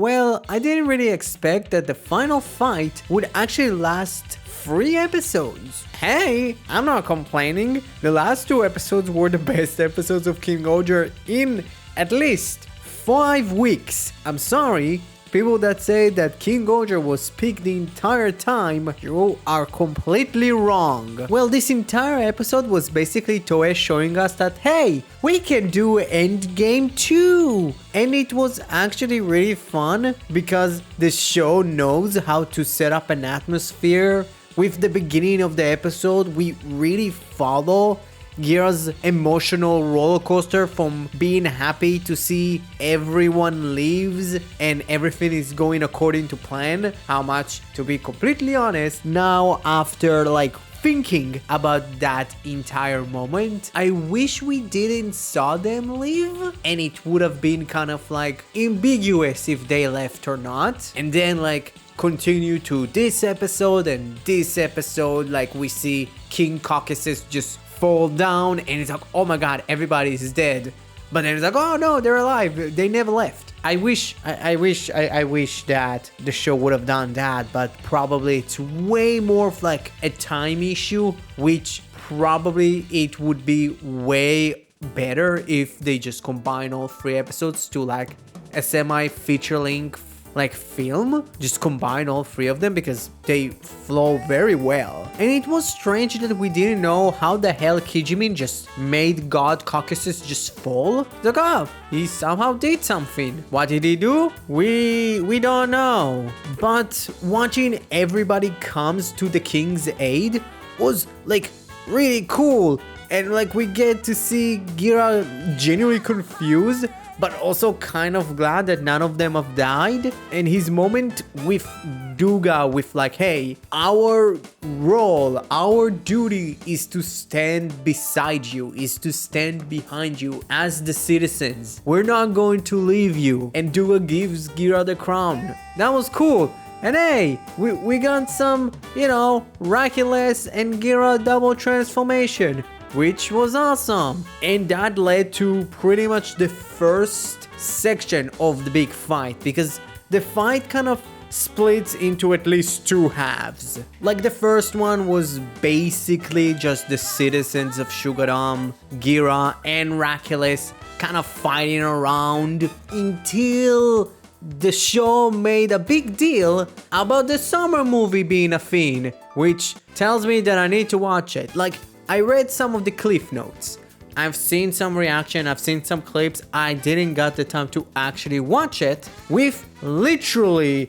Well, I didn't really expect that the final fight would actually last 3 episodes. Hey, I'm not complaining. The last 2 episodes were the best episodes of King-Ohger in at least 5 weeks. I'm sorry. People that say that King-Ohger was peak the entire time, you are completely wrong. Well, this entire episode was basically Toei showing us that, hey, we can do Endgame too! And it was actually really fun because the show knows how to set up an atmosphere. With the beginning of the episode, we really follow Gira's emotional roller coaster from being happy to see everyone leaves and everything is going according to plan. How much, to be completely honest, now after thinking about that entire moment, I wish we didn't saw them leave, and it would have been kind of ambiguous if they left or not. And then continue to this episode, and this episode we see King Caucasus just fall down and it's oh my god, everybody is dead. But then it's oh no, they're alive, they never left. I wish that the show would have done that, but probably it's way more of a time issue, which probably it would be way better if they just combine all 3 episodes to a semi-feature length film, just combine all 3 of them because they flow very well. And it was strange that we didn't know how the hell Kijimin just made God Caucasus just fall. He somehow did something. What did he do? We don't know. But watching everybody comes to the king's aid was really cool. And we get to see Gira genuinely confused, but also kind of glad that none of them have died. And his moment with Duga with hey, our role, our duty is to stand beside you, is to stand behind you as the citizens. We're not going to leave you. And Duga gives Gira the crown. That was cool. And hey, we got some, Rakules and Gira double transformation, which was awesome. And that led to pretty much the first section of the big fight, because the fight kind of splits into at least 2 halves. The first one was basically just the citizens of Shugadam, Gira and Rakules kind of fighting around until the show made a big deal about the summer movie being a thing, which tells me that I need to watch it. I read some of the cliff notes. I've seen some reaction, I've seen some clips. I didn't got the time to actually watch it, with literally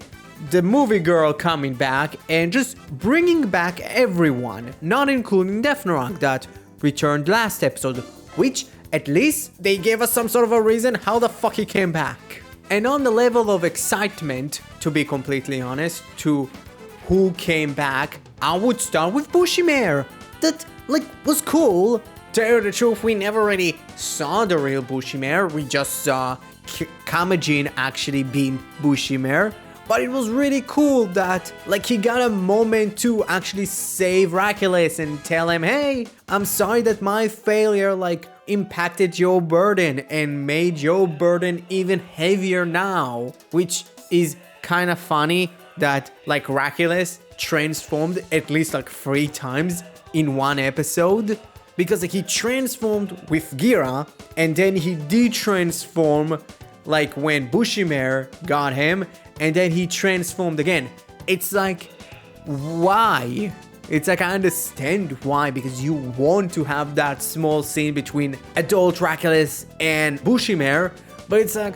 the movie girl coming back and just bringing back everyone, not including Defnarak that returned last episode, which at least they gave us some sort of a reason how the fuck he came back. And on the level of excitement, to be completely honest, to who came back, I would start with Bushimare. That was cool. To tell you the truth, we never really saw the real Bushimare. We just saw Kamajin actually being Bushimare. But it was really cool that he got a moment to actually save Rakules and tell him, hey, I'm sorry that my failure impacted your burden and made your burden even heavier now. Which is kind of funny that Rakules transformed at least 3 times in one episode, because he transformed with Gira and then he de-transformed when Bushimare got him, and then he transformed again. It's why? It's I understand why, because you want to have that small scene between adult Rakules and Bushimare, but it's I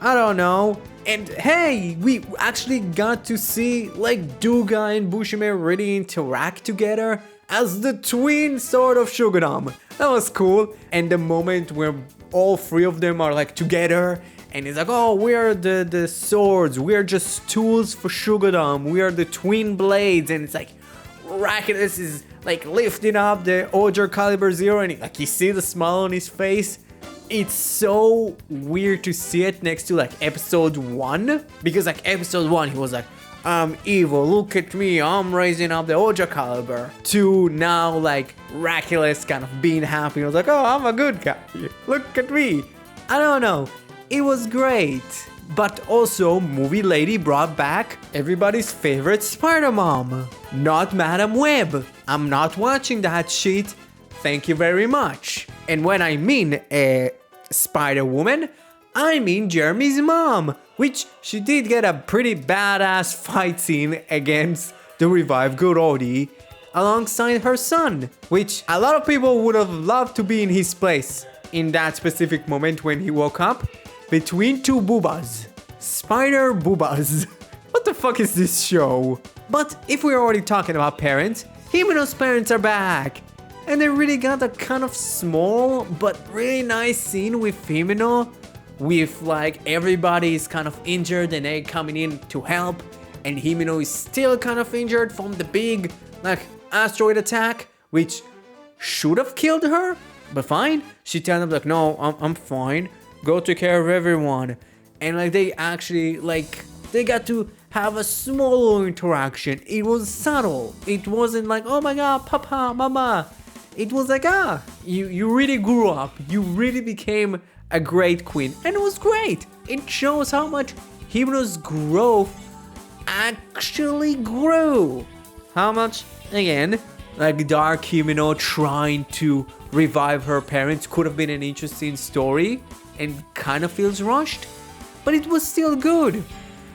don't know. And hey, we actually got to see Duga and Bushimare really interact together as the twin sword of Shugadam. That was cool. And the moment where all 3 of them are together, and it's oh, we are the swords, we are just tools for Shugadam, we are the twin blades, and it's Rakules is lifting up the Ohger Caliber 0, and you see the smile on his face. It's so weird to see it next to episode 1, because episode 1 he was I'm evil, look at me, I'm raising up the Ohger Caliber, to now Rakules kind of being happy. I was oh, I'm a good guy, look at me. I don't know, it was great. But also, Movie Lady brought back everybody's favorite Spider-Mom, not Madam Web. I'm not watching that shit. Thank you very much. And when I mean Spider-Woman, I mean Jeremy's mom, which she did get a pretty badass fight scene against the revived Gorodi alongside her son, which a lot of people would have loved to be in his place in that specific moment when he woke up between two boobas. Spider boobas. What the fuck is this show? But if we're already talking about parents, Himeno's parents are back. And they really got a kind of small but really nice scene with Himeno, with like everybody is kind of injured and they coming in to help, and Himeno is still kind of injured from the big like asteroid attack, which should have killed her, but fine. She tells them like, no, I'm fine, go take care of everyone. And like they actually like they got to have a small interaction. It was subtle. It wasn't like, oh my god, papa, mama. It was like, you really grew up. You really became a great queen. And it was great. It shows how much Himeno's growth actually grew. How much, again, like Dark Himeno trying to revive her parents could have been an interesting story and kind of feels rushed, but it was still good.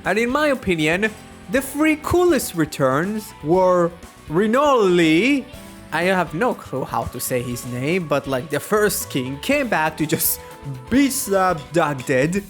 And in my opinion, the three coolest returns were Rinaldi. I have no clue how to say his name, but like the first king came back to just beat slap Doug dead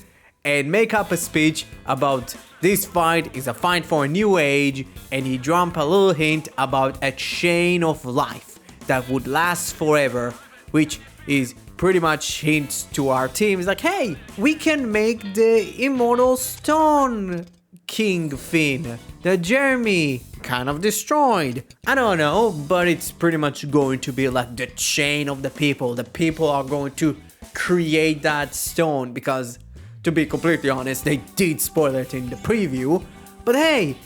and make up a speech about this fight is a fight for a new age, and he dropped a little hint about a chain of life that would last forever, which is pretty much hints to our team. It's like, hey, we can make the immortal stone king thing that Jeremy kind of destroyed. I don't know, but it's pretty much going to be like the chain of the people. The people are going to create that stone because, to be completely honest, they did spoil it in the preview. But hey,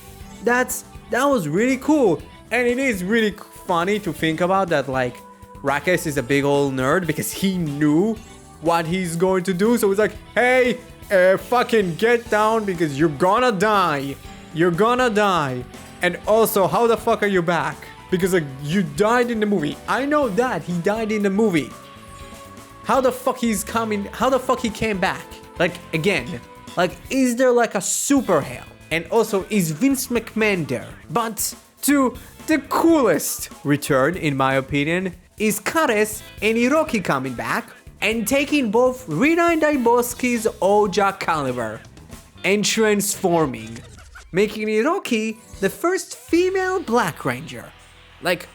that was really cool. And it is really funny to think about that, like, Rakes is a big old nerd because he knew what he's going to do. So he's like, hey, fucking get down because you're gonna die. You're gonna die. And also, how the fuck are you back? Because like you died in the movie. I know that he died in the movie. How the fuck he's coming? How the fuck he came back? Like again, like is there like a super hell? And also, is Vince McMahon there? But to the coolest return, in my opinion, is Kares and Hiroki coming back and taking both Rina and Daiboski's Oja caliber and transforming, making Hiroki the first female Black Ranger. Like,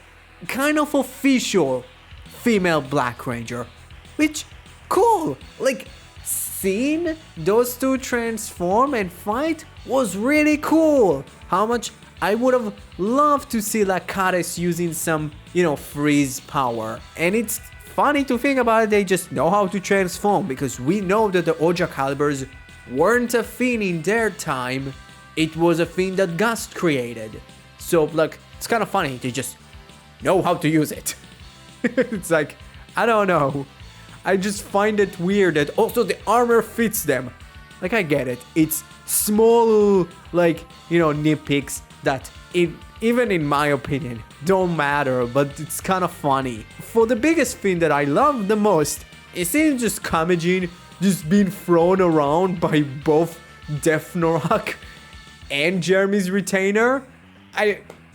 kind of official female Black Ranger. Which, cool! Like, seeing those two transform and fight was really cool. How much I would have loved to see like Kares using some, freeze power. And it's funny to think about it, they just know how to transform, because we know that the Oja calibers weren't a thing in their time. It was a thing that Gust created. So like, it's kind of funny, they just know how to use it. It's like, I don't know. I just find it weird that also the armor fits them. Like, I get it. It's small, like, nitpicks that even in my opinion don't matter, but it's kind of funny. For the biggest thing that I love the most is seeing just Kamejin just being thrown around by both Defnorak and Jeremy's retainer.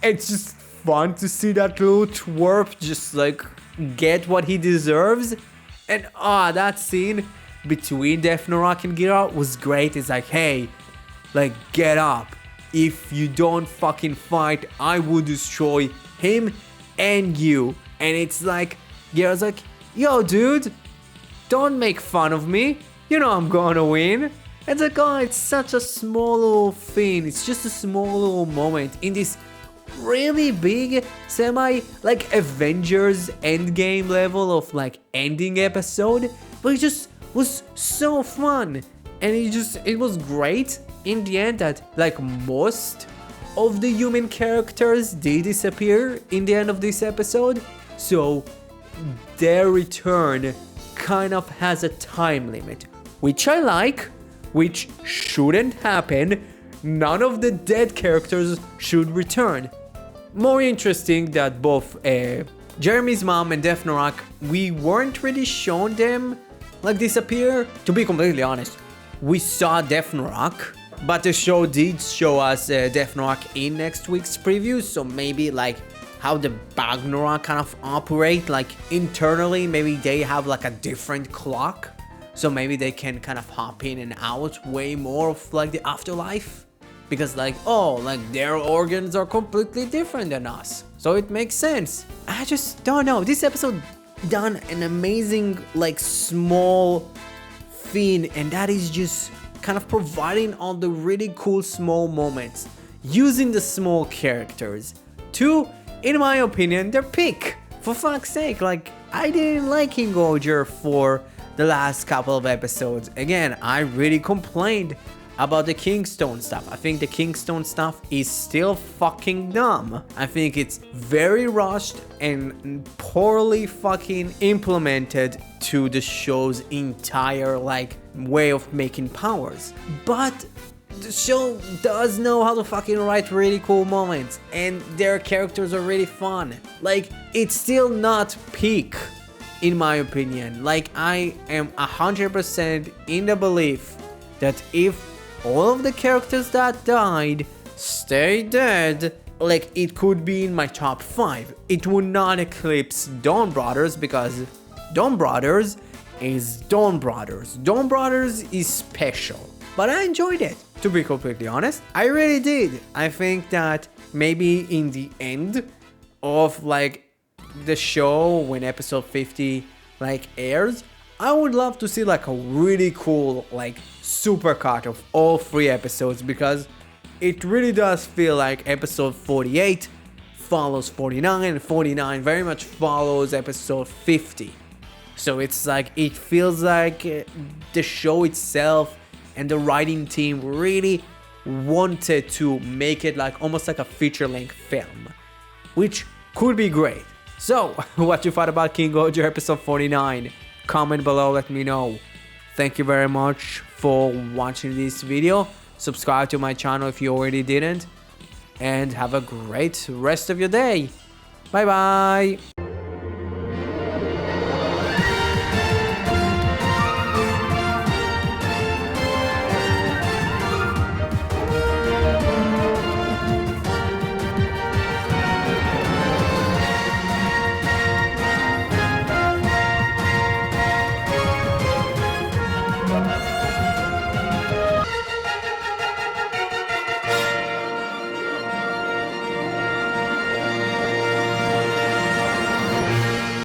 It's just fun to see that little twerp just like get what he deserves. And that scene between Defnorak and Gira was great. It's like, hey, like, get up. If you don't fucking fight, I will destroy him and you. And it's like, Gira's like, yo, dude, don't make fun of me. You know I'm gonna win. It's like, it's such a small little thing. It's just a small little moment in this really big like Avengers Endgame level of like ending episode, but it just was so fun. And it was great in the end that like most of the human characters did disappear in the end of this episode, so their return kind of has a time limit. which I like, which shouldn't happen. None of the dead characters should return. More interesting that both Jeremy's mom and Defnorak, we weren't really shown them like disappear. To be completely honest, we saw Defnorak, but the show did show us Defnorak in next week's preview, so maybe like how the Bagnorak kind of operate, like internally, maybe they have like a different clock, so maybe they can kind of hop in and out way more of like the afterlife, because like, oh, like their organs are completely different than us, so it makes sense. I just don't know, this episode done an amazing like small thing, and that is just kind of providing all the really cool small moments, using the small characters to, in my opinion, their peak. For fuck's sake, like, I didn't like King-Ohger for the last couple of episodes. Again, I really complained about the Kingstone stuff. I think the Kingstone stuff is still fucking dumb. I think it's very rushed and poorly fucking implemented to the show's entire like way of making powers. But the show does know how to fucking write really cool moments, and their characters are really fun. Like, it's still not peak, in my opinion. Like, I am 100% in the belief that if all of the characters that died stay dead, like, it could be in my top 5. It would not eclipse Dawn Brothers, because Dawn Brothers is Dawn Brothers. Dawn Brothers is special. But I enjoyed it, to be completely honest. I really did. I think that maybe in the end of like the show, when episode 50 like airs, I would love to see like a really cool like supercut of all 3 episodes, because it really does feel like episode 48 follows 49 and 49 very much follows episode 50. So it's like, it feels like the show itself and the writing team really wanted to make it like almost like a feature-length film, which could be great. So, what you thought about King-Ohger episode 49? Comment below, let me know. Thank you very much for watching this video. Subscribe to my channel if you already didn't. And have a great rest of your day. Bye bye.